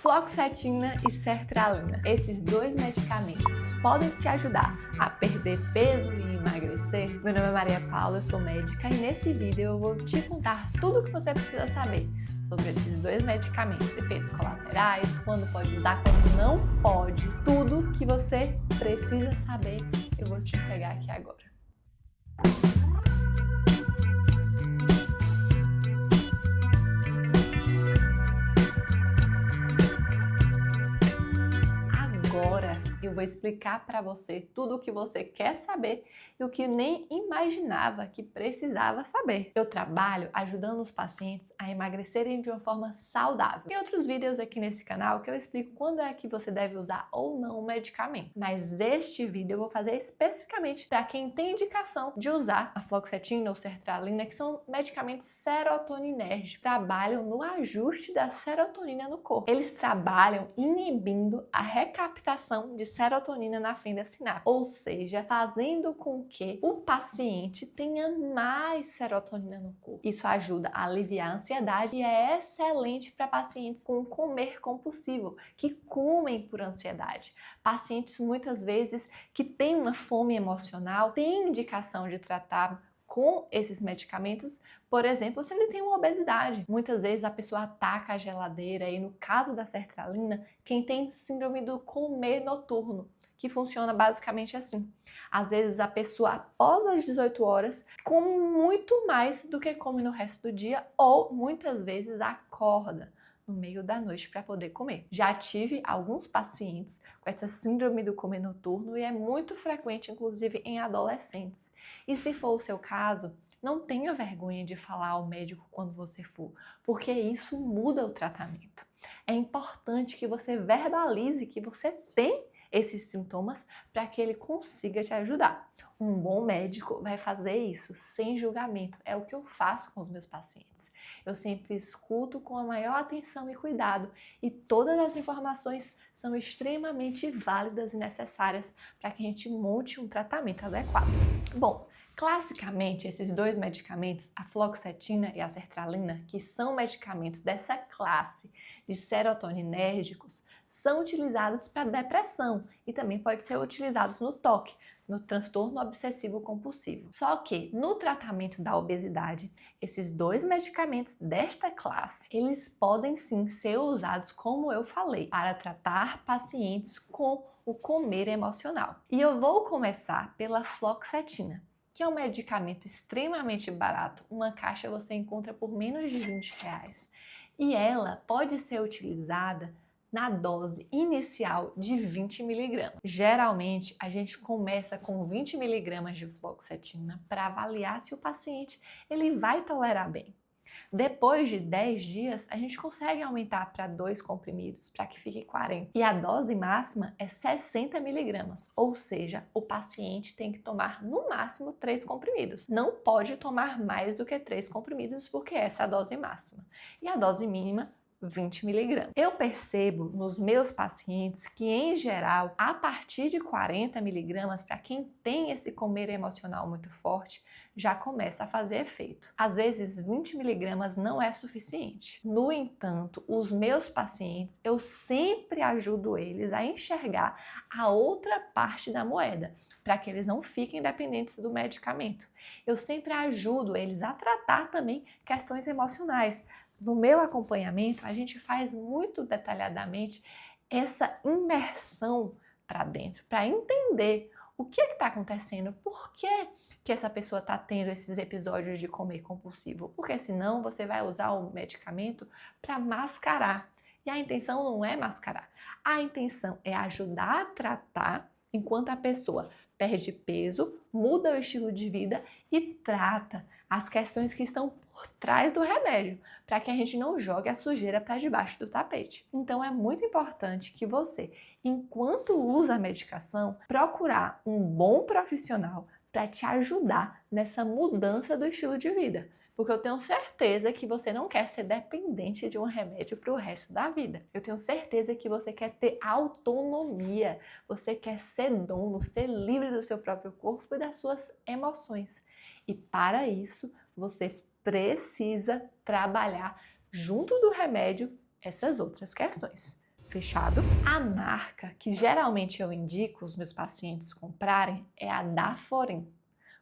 Fluoxetina e sertralina. Esses dois medicamentos podem te ajudar a perder peso e emagrecer? Meu nome é Maria Paula, eu sou médica e nesse vídeo eu vou te contar tudo o que você precisa saber sobre esses dois medicamentos, efeitos colaterais, quando pode usar, quando não pode, tudo que você precisa saber, eu vou te entregar aqui agora. Agora eu vou explicar para você tudo o que você quer saber e o que nem imaginava que precisava saber. Eu trabalho ajudando os pacientes a emagrecerem de uma forma saudável. Tem outros vídeos aqui nesse canal que eu explico quando é que você deve usar ou não o medicamento. Mas este vídeo eu vou fazer especificamente para quem tem indicação de usar a fluoxetina ou sertralina, que são medicamentos serotoninérgicos, que trabalham no ajuste da serotonina no corpo. Eles trabalham inibindo a recaptação de serotonina na fenda sináptica, ou seja, fazendo com que o paciente tenha mais serotonina no corpo. Isso ajuda a aliviar a ansiedade e é excelente para pacientes com comer compulsivo, que comem por ansiedade. Pacientes muitas vezes que têm uma fome emocional, têm indicação de tratar com esses medicamentos, por exemplo, se ele tem uma obesidade. Muitas vezes a pessoa ataca a geladeira e no caso da sertralina, quem tem síndrome do comer noturno, que funciona basicamente assim. Às vezes a pessoa após as 18 horas come muito mais do que come no resto do dia ou muitas vezes acorda no meio da noite para poder comer. Já tive alguns pacientes com essa síndrome do comer noturno e é muito frequente, inclusive em adolescentes. E se for o seu caso, não tenha vergonha de falar ao médico quando você for, porque isso muda o tratamento. É importante que você verbalize que você tem esses sintomas para que ele consiga te ajudar. Um bom médico vai fazer isso sem julgamento. É o que eu faço com os meus pacientes. Eu sempre escuto com a maior atenção e cuidado e todas as informações são extremamente válidas e necessárias para que a gente monte um tratamento adequado. Bom, classicamente, esses dois medicamentos, a fluoxetina e a sertralina, que são medicamentos dessa classe de serotoninérgicos, são utilizados para depressão e também pode ser utilizados no TOC, no transtorno obsessivo compulsivo. Só que no tratamento da obesidade, esses dois medicamentos desta classe, eles podem sim ser usados, como eu falei, para tratar pacientes com o comer emocional. E eu vou começar pela fluoxetina, que é um medicamento extremamente barato. Uma caixa você encontra por menos de R$20. E ela pode ser utilizada na dose inicial de 20 mg. Geralmente, a gente começa com 20 mg de fluoxetina para avaliar se o paciente ele vai tolerar bem. Depois de 10 dias, a gente consegue aumentar para 2 comprimidos, para que fique 40. E a dose máxima é 60 mg, ou seja, o paciente tem que tomar no máximo 3 comprimidos. Não pode tomar mais do que 3 comprimidos, porque essa é a dose máxima. E a dose mínima 20 mg. Eu percebo nos meus pacientes que, em geral, a partir de 40 mg, para quem tem esse comer emocional muito forte, já começa a fazer efeito. Às vezes, 20 mg não é suficiente. No entanto, os meus pacientes, eu sempre ajudo eles a enxergar a outra parte da moeda, para que eles não fiquem dependentes do medicamento. Eu sempre ajudo eles a tratar também questões emocionais. No meu acompanhamento, a gente faz muito detalhadamente essa imersão para dentro, para entender o que está acontecendo, por que essa pessoa está tendo esses episódios de comer compulsivo, porque senão você vai usar o medicamento para mascarar. E a intenção não é mascarar, a intenção é ajudar a tratar enquanto a pessoa perde peso, muda o estilo de vida e trata as questões que estão por trás do remédio, para que a gente não jogue a sujeira para debaixo do tapete. Então é muito importante que você, enquanto usa a medicação, procurar um bom profissional para te ajudar nessa mudança do estilo de vida. Porque eu tenho certeza que você não quer ser dependente de um remédio para o resto da vida. Eu tenho certeza que você quer ter autonomia, você quer ser dono, ser livre do seu próprio corpo e das suas emoções. E para isso, você precisa trabalhar junto do remédio essas outras questões. Fechado? A marca que geralmente eu indico os meus pacientes comprarem é a Daforin,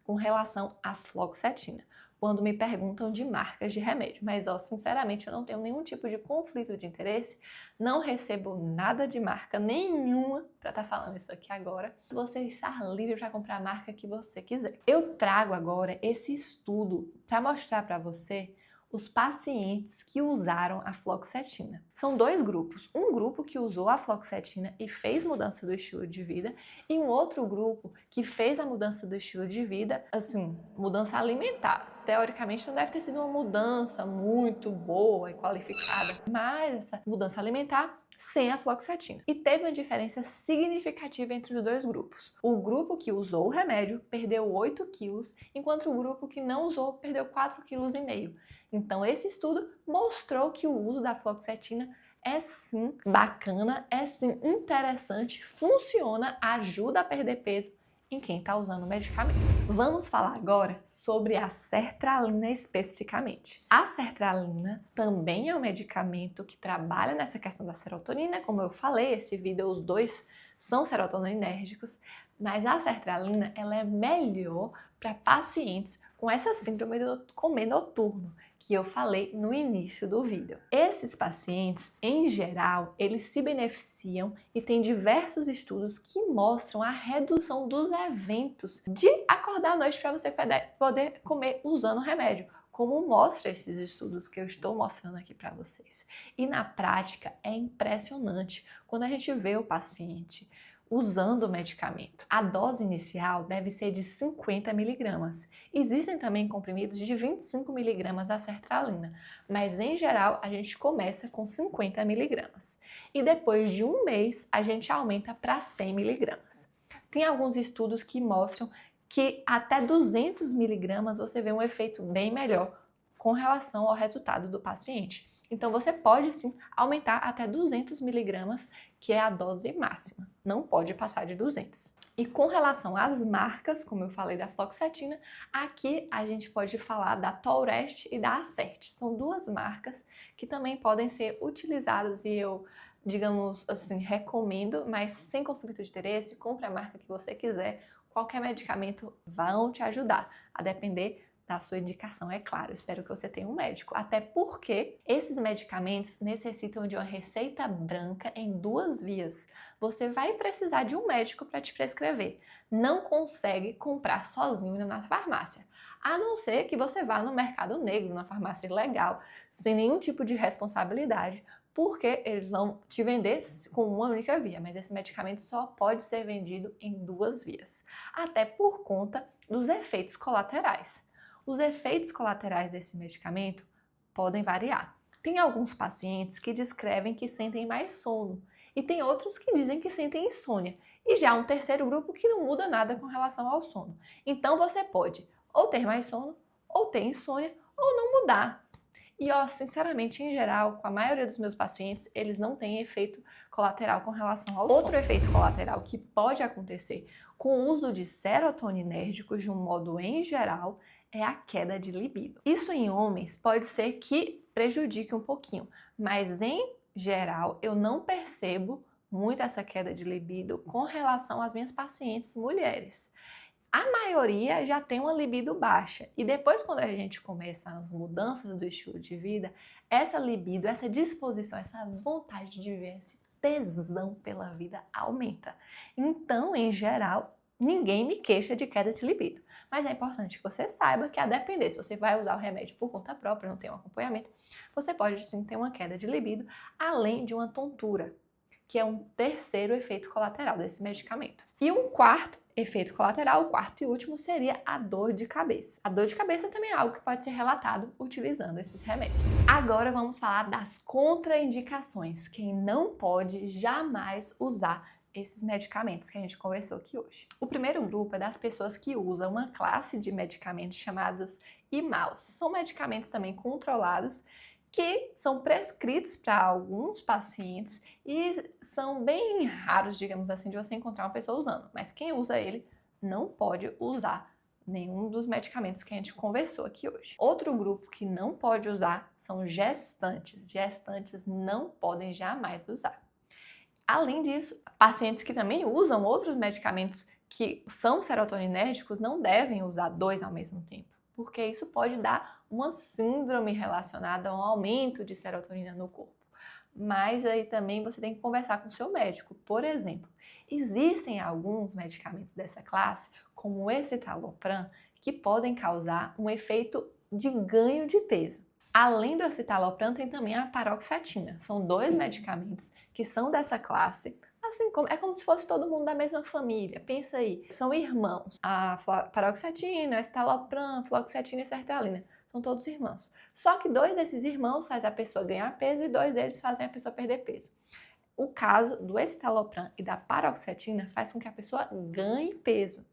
com relação à fluoxetina, quando me perguntam de marcas de remédio. Mas, sinceramente, eu não tenho nenhum tipo de conflito de interesse, não recebo nada de marca nenhuma para estar falando isso aqui agora. Você está livre para comprar a marca que você quiser. Eu trago agora esse estudo para mostrar para você os pacientes que usaram a fluoxetina. São dois grupos. Um grupo que usou a fluoxetina e fez mudança do estilo de vida e um outro grupo que fez a mudança do estilo de vida, assim, mudança alimentar. Teoricamente não deve ter sido uma mudança muito boa e qualificada, mas essa mudança alimentar sem a fluoxetina. E teve uma diferença significativa entre os dois grupos. O grupo que usou o remédio perdeu 8 quilos, enquanto o grupo que não usou perdeu 4,5 kg. Então, esse estudo mostrou que o uso da fluoxetina é sim bacana, é sim interessante, funciona, ajuda a perder peso em quem está usando o medicamento. Vamos falar agora sobre a sertralina especificamente. A sertralina também é um medicamento que trabalha nessa questão da serotonina, como eu falei, esse vídeo, os dois são serotoninérgicos, mas a sertralina ela é melhor para pacientes com essa síndrome do comer noturno, que eu falei no início do vídeo. Esses pacientes, em geral, eles se beneficiam e tem diversos estudos que mostram a redução dos eventos de acordar à noite para você poder comer usando o remédio, como mostra esses estudos que eu estou mostrando aqui para vocês. E na prática é impressionante quando a gente vê o paciente usando o medicamento. A dose inicial deve ser de 50 mg. Existem também comprimidos de 25 mg da sertralina, mas em geral a gente começa com 50 mg. E depois de um mês a gente aumenta para 100 mg. Tem alguns estudos que mostram que até 200 mg você vê um efeito bem melhor com relação ao resultado do paciente. Então você pode sim aumentar até 200 mg, que é a dose máxima. Não pode passar de 200. E com relação às marcas, como eu falei da fluoxetina, aqui a gente pode falar da Tourette e da Acert. São duas marcas que também podem ser utilizadas e eu, digamos assim, recomendo, mas sem conflito de interesse, compre a marca que você quiser. Qualquer medicamento vão te ajudar, a depender da sua indicação, é claro. Espero que você tenha um médico, até porque esses medicamentos necessitam de uma receita branca em 2 vias. Você vai precisar de um médico para te prescrever. Não consegue comprar sozinho na farmácia, a não ser que você vá no mercado negro, na farmácia ilegal, sem nenhum tipo de responsabilidade, porque eles vão te vender com uma única via, mas esse medicamento só pode ser vendido em 2 vias, até por conta dos efeitos colaterais. Os efeitos colaterais desse medicamento podem variar. Tem alguns pacientes que descrevem que sentem mais sono e tem outros que dizem que sentem insônia. E já um terceiro grupo que não muda nada com relação ao sono. Então você pode ou ter mais sono, ou ter insônia, ou não mudar. E sinceramente, em geral, com a maioria dos meus pacientes, eles não têm efeito colateral com relação ao sono. Outro efeito colateral que pode acontecer com o uso de serotoninérgicos de um modo em geral é a queda de libido. Isso em homens pode ser que prejudique um pouquinho, mas em geral eu não percebo muito essa queda de libido com relação às minhas pacientes mulheres. A maioria já tem uma libido baixa e depois quando a gente começa as mudanças do estilo de vida, essa libido, essa disposição, essa vontade de viver, esse tesão pela vida aumenta. Então, em geral, ninguém me queixa de queda de libido. Mas é importante que você saiba que a depender, se você vai usar o remédio por conta própria, não tem um acompanhamento, você pode sim ter uma queda de libido, além de uma tontura, que é um terceiro efeito colateral desse medicamento. E um quarto efeito colateral, o quarto e último, seria a dor de cabeça. A dor de cabeça também é algo que pode ser relatado utilizando esses remédios. Agora vamos falar das contraindicações. Quem não pode jamais usar esses medicamentos que a gente conversou aqui hoje. O primeiro grupo é das pessoas que usam uma classe de medicamentos chamados IMAUs. São medicamentos também controlados que são prescritos para alguns pacientes e são bem raros, digamos assim, de você encontrar uma pessoa usando. Mas quem usa ele não pode usar nenhum dos medicamentos que a gente conversou aqui hoje. Outro grupo que não pode usar são gestantes. Gestantes não podem jamais usar. Além disso, pacientes que também usam outros medicamentos que são serotoninérgicos não devem usar 2 ao mesmo tempo, porque isso pode dar uma síndrome relacionada a um aumento de serotonina no corpo. Mas aí também você tem que conversar com o seu médico. Por exemplo, existem alguns medicamentos dessa classe, como o escitalopram, que podem causar um efeito de ganho de peso. Além do escitalopram, tem também a paroxetina. São 2 medicamentos que são dessa classe. Assim, é como se fosse todo mundo da mesma família. Pensa aí, são irmãos. A paroxetina, a escitalopram, fluoxetina e sertralina. São todos irmãos. Só que 2 desses irmãos fazem a pessoa ganhar peso e 2 deles fazem a pessoa perder peso. O caso do escitalopram e da paroxetina faz com que a pessoa ganhe peso.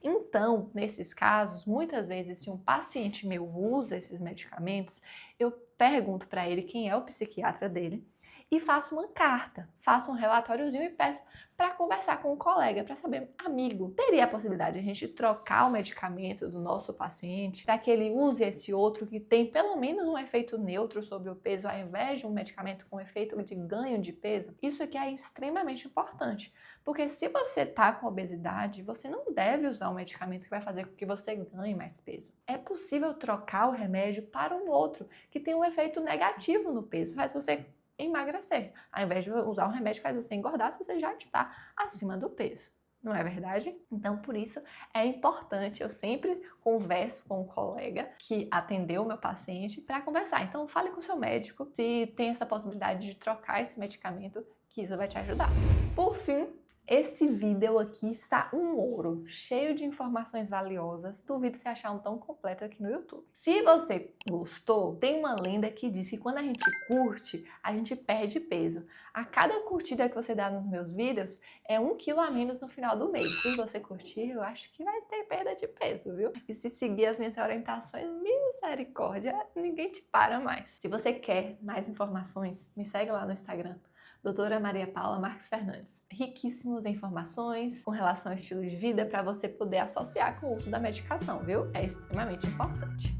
Então, nesses casos, muitas vezes, se um paciente meu usa esses medicamentos, eu pergunto para ele quem é o psiquiatra dele e faço uma carta, faço um relatóriozinho e peço para conversar com um colega, para saber, amigo, teria a possibilidade de a gente trocar o medicamento do nosso paciente para que ele use esse outro que tem pelo menos um efeito neutro sobre o peso, ao invés de um medicamento com efeito de ganho de peso? Isso aqui é extremamente importante, porque se você está com obesidade, você não deve usar um medicamento que vai fazer com que você ganhe mais peso. É possível trocar o remédio para um outro que tem um efeito negativo no peso, faz você emagrecer, ao invés de usar um remédio que faz você engordar se você já está acima do peso. Não é verdade? Então, por isso, é importante, eu sempre converso com um colega que atendeu o meu paciente para conversar. Então, fale com o seu médico se tem essa possibilidade de trocar esse medicamento, que isso vai te ajudar. Por fim, esse vídeo aqui está um ouro, cheio de informações valiosas. Duvido você achar um tão completo aqui no YouTube. Se você gostou, tem uma lenda que diz que quando a gente curte, a gente perde peso. A cada curtida que você dá nos meus vídeos, é 1 quilo a menos no final do mês. Se você curtir, eu acho que vai ter perda de peso, viu? E se seguir as minhas orientações, misericórdia, ninguém te para mais. Se você quer mais informações, me segue lá no Instagram. Doutora Maria Paula Marques Fernandes. Riquíssimas informações com relação ao estilo de vida para você poder associar com o uso da medicação, viu? É extremamente importante.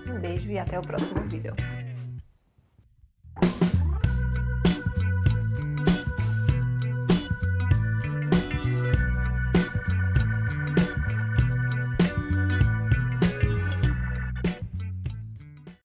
Um beijo e até o próximo vídeo.